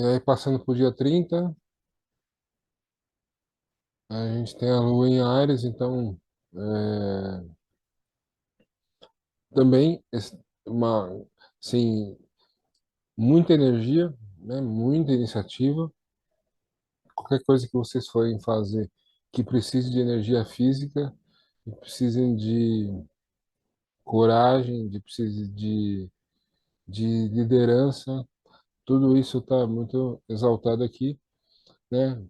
E aí, passando para o dia 30, a gente tem a Lua em Áries, então também uma, assim, muita energia, né? Muita iniciativa. Qualquer coisa que vocês forem fazer que precise de energia física, que precisem de coragem, de liderança, tudo isso está muito exaltado aqui, né?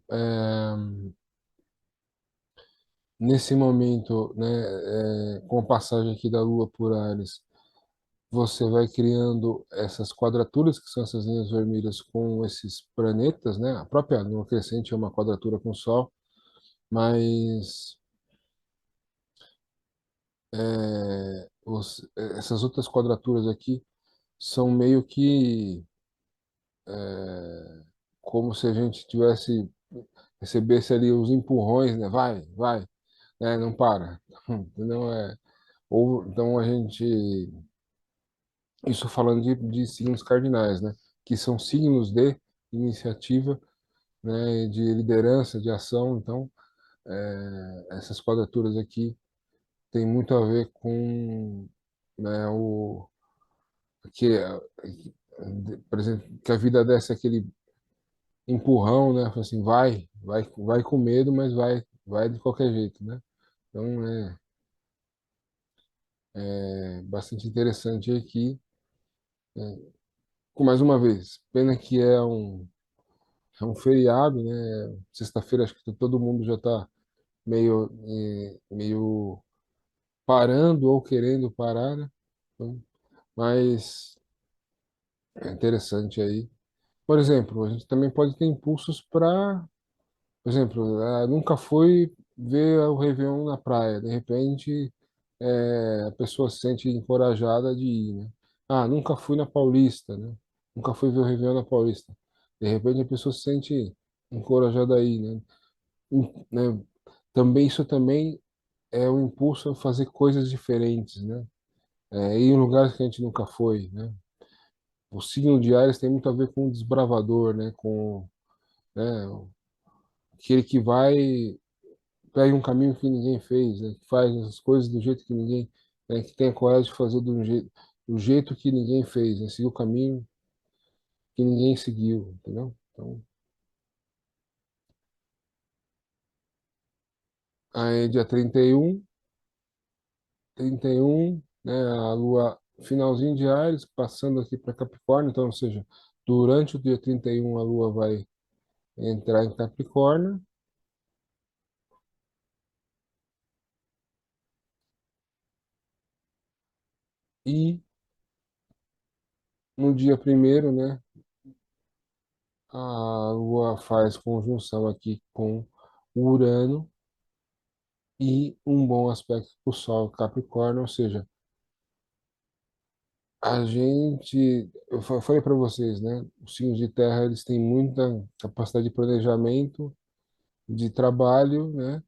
Nesse momento, né, com a passagem aqui da Lua por Áries, você vai criando essas quadraturas, que são essas linhas vermelhas com esses planetas, né? A própria Lua crescente é uma quadratura com o Sol, mas essas outras quadraturas aqui são meio que como se a gente tivesse recebesse ali os empurrões, né? Vai, vai, né? Não para, entendeu? Ou então a gente, isso falando de signos cardinais, né? Que são signos de iniciativa, né? De liderança, de ação. Então, essas quadraturas aqui têm muito a ver com, né? O que, por exemplo, que a vida dessa aquele empurrão, né? Fala assim, vai com medo, mas vai de qualquer jeito, né? Então é bastante interessante aqui. Mais uma vez, pena que é um feriado, né? Sexta-feira acho que todo mundo já está meio parando ou querendo parar, né? Então, mas é interessante aí. Por exemplo, a gente também pode ter impulsos para, por exemplo, nunca fui ver o Réveillon na praia. De repente, a pessoa se sente encorajada de ir, né? Ah, nunca fui na Paulista, né? Nunca fui ver o Réveillon na Paulista. De repente, a pessoa se sente encorajada a ir, né? Né? Também isso também é um impulso a fazer coisas diferentes, né? Ir em lugares que a gente nunca foi, né? O signo de Áries tem muito a ver com o desbravador, né? Com, né? Aquele que vai pega um caminho que ninguém fez, né? Que faz as coisas do jeito que ninguém, né? Que tem a coragem de fazer do jeito que ninguém fez, né? Seguir o caminho que ninguém seguiu, entendeu? Então, aí dia 31, né? A Lua finalzinho de Áries, passando aqui para Capricórnio, então, ou seja, durante o dia 31 a Lua vai entrar em Capricórnio e no dia primeiro, né? A Lua faz conjunção aqui com o Urano e um bom aspecto para o Sol Capricórnio, ou seja, a gente, falei para vocês, né? Os signos de terra, eles têm muita capacidade de planejamento, de trabalho, né?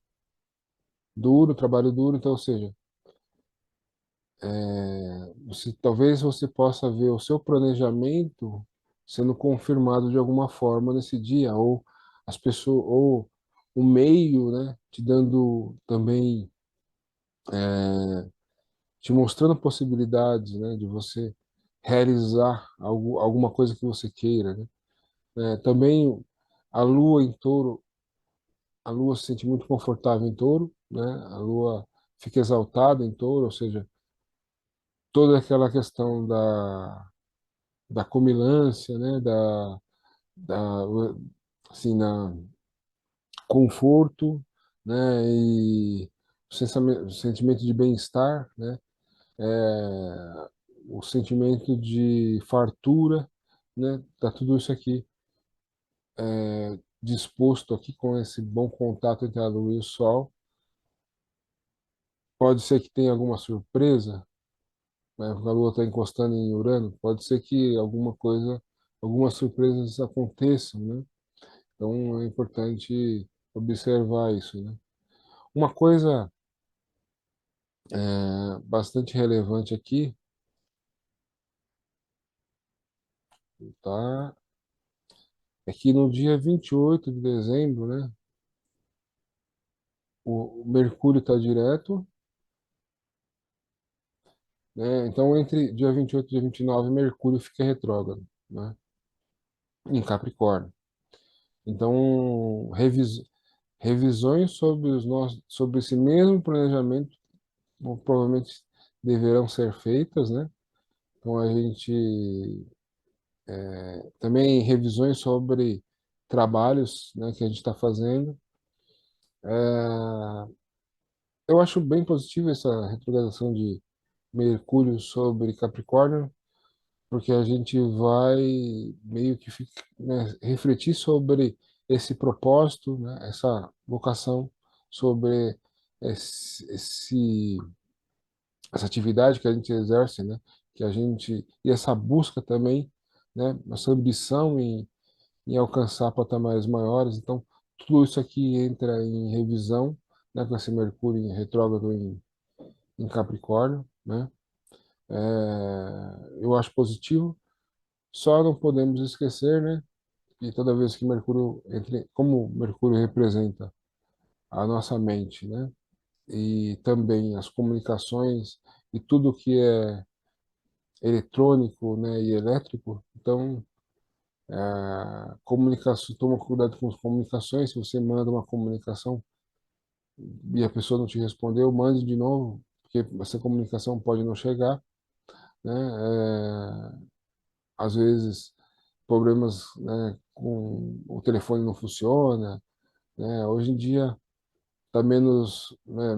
Duro, trabalho duro, então, ou seja, talvez você possa ver o seu planejamento sendo confirmado de alguma forma nesse dia, ou as pessoas, ou o meio, né? Te dando também te mostrando possibilidades, né, de você realizar alguma coisa que você queira, né? Também a Lua em Touro, a Lua se sente muito confortável em Touro, né? A Lua fica exaltada em Touro, ou seja, toda aquela questão da comilança, né, da assim, na conforto, né, e o sentimento de bem-estar, né? O sentimento de fartura, né? Tá tudo isso aqui disposto aqui com esse bom contato entre a Lua e o Sol. Pode ser que tenha alguma surpresa, né? A Lua está encostando em Urano. Pode ser que algumas surpresas aconteçam, né? Então é importante observar isso, né? Uma coisa bastante relevante aqui, tá? é que no dia 28 de dezembro, né, o Mercúrio está direto, né, então entre dia 28 e dia 29, Mercúrio fica retrógrado, né, em Capricórnio. Então, revisões sobre sobre esse mesmo planejamento provavelmente deverão ser feitas, né? Então a gente também revisões sobre trabalhos, né, que a gente está fazendo. É, eu acho bem positivo essa retrogradação de Mercúrio sobre Capricórnio, porque a gente vai meio que né, refletir sobre esse propósito, né, essa vocação, sobre essa atividade que a gente exerce, né, que a gente e essa busca também, né, essa ambição em alcançar patamares maiores. Então, tudo isso aqui entra em revisão, né, com esse Mercúrio em retrógrado em Capricórnio, né? Eu acho positivo. Só não podemos esquecer, né, que toda vez que Mercúrio entre, como Mercúrio representa a nossa mente, né, e também as comunicações e tudo que é eletrônico, né, e elétrico, então comunicação, toma cuidado com as comunicações. Se você manda uma comunicação e a pessoa não te respondeu, mande de novo, porque essa comunicação pode não chegar, né? Às vezes problemas, né, com o telefone não funciona, né? Hoje em dia está menos, né,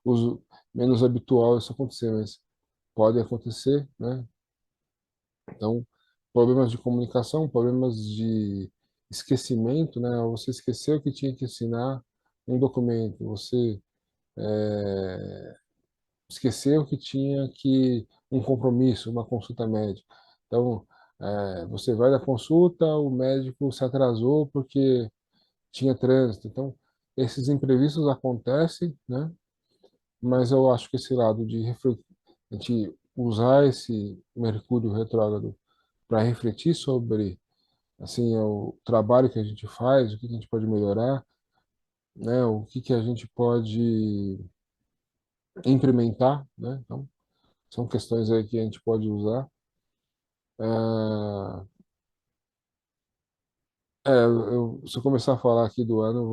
uso, menos habitual isso acontecer, mas pode acontecer, né? Então, problemas de comunicação, problemas de esquecimento, né? Você esqueceu que tinha que assinar um documento, você esqueceu que tinha que um compromisso, uma consulta médica. Então, você vai da consulta, o médico se atrasou porque tinha trânsito. Então, esses imprevistos acontecem, né? Mas eu acho que esse lado de refletir, a gente usar esse Mercúrio retrógrado para refletir sobre assim o trabalho que a gente faz, o que que a gente pode melhorar, né? O que que a gente pode implementar, né? Então, são questões aí que a gente pode usar. Ah, se eu começar a falar aqui do ano,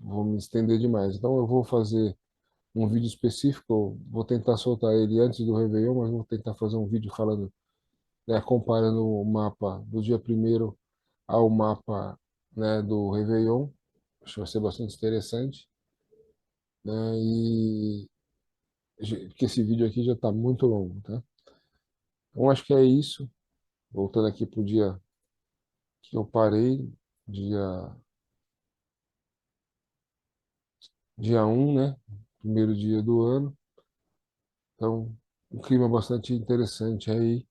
vou me estender demais. Então, eu vou fazer um vídeo específico, eu vou tentar soltar ele antes do Réveillon, mas vou tentar fazer um vídeo falando, né, comparando o mapa do dia primeiro ao mapa, né, do Réveillon. Acho que vai ser bastante interessante, né? Porque esse vídeo aqui já está muito longo, tá? Então, acho que é isso. Voltando aqui para o dia que eu parei, dia, dia 1, né? Primeiro dia do ano. Então, um clima bastante interessante aí,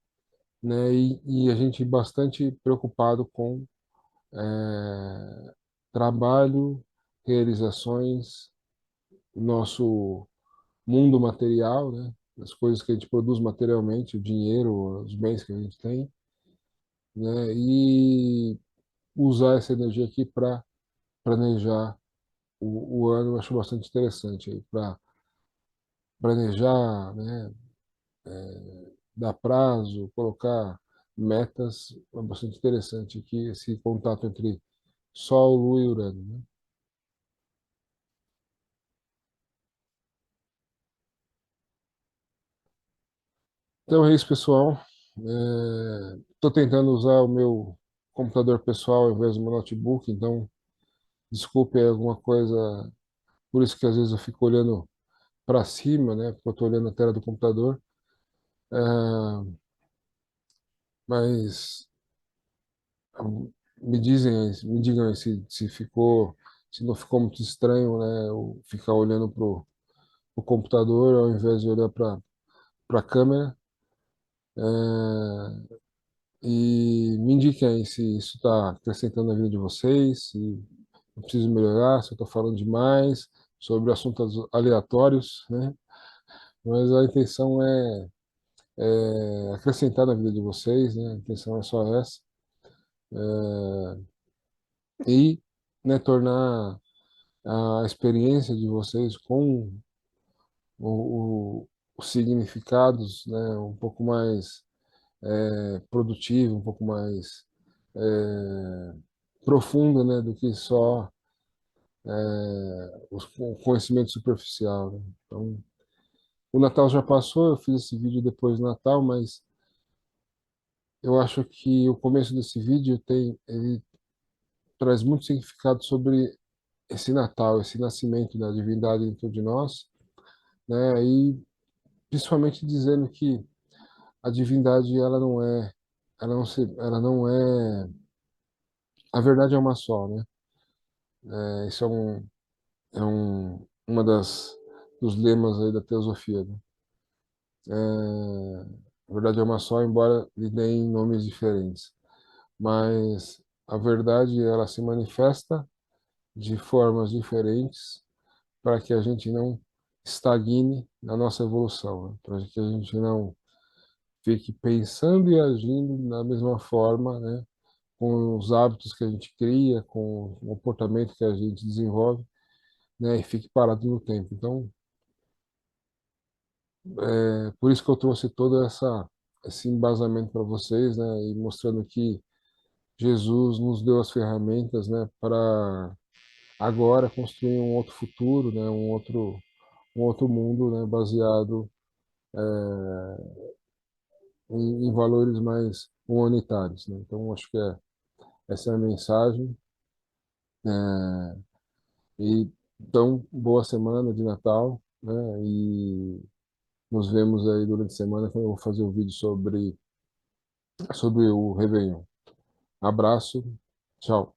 né? E a gente bastante preocupado com trabalho, realizações, nosso mundo material, né? As coisas que a gente produz materialmente, o dinheiro, os bens que a gente tem, né? E usar essa energia aqui para planejar o ano. Eu acho bastante interessante aí para planejar, né? Dar prazo, colocar metas. É bastante interessante aqui esse contato entre Sol, Lua e Urano, né? Então é isso, pessoal. Estou tentando usar o meu computador pessoal ao invés do meu notebook, então desculpe aí alguma coisa, por isso que às vezes eu fico olhando para cima, né? Porque eu estou olhando a tela do computador. É, mas me digam aí se ficou, se não ficou muito estranho, né? Eu ficar olhando pro computador ao invés de olhar para a câmera. É, e me indiquem aí se isso está acrescentando na vida de vocês, se eu preciso melhorar, se eu estou falando demais sobre assuntos aleatórios, né? Mas a intenção acrescentar na vida de vocês, né? A intenção é só essa. E, né, tornar a experiência de vocês com o, os significados, né, um pouco mais produtivo, um pouco mais é, profunda, né, do que só o conhecimento superficial, né? Então, o Natal já passou, eu fiz esse vídeo depois do Natal, mas eu acho que o começo desse vídeo ele traz muito significado sobre esse Natal, esse nascimento da divindade dentro de nós, né? E principalmente dizendo que a divindade ela não é, a verdade é uma só, né? Isso uma dos lemas aí da teosofia, né? A verdade é uma só, embora lhe deem nomes diferentes. Mas a verdade, ela se manifesta de formas diferentes para que a gente não estagne na nossa evolução, né? Para que a gente não fique pensando e agindo da mesma forma, né? Com os hábitos que a gente cria, com o comportamento que a gente desenvolve, né? E fique parado no tempo. Então, por isso que eu trouxe todo esse embasamento para vocês, né? E mostrando que Jesus nos deu as ferramentas, né? Para agora construir um outro futuro, né? Um outro mundo, né? Baseado em valores mais humanitários, né? Então, acho que essa é a mensagem. É, e então, boa semana de Natal, né? E nos vemos aí durante a semana quando eu vou fazer o vídeo sobre o Réveillon. Abraço, tchau.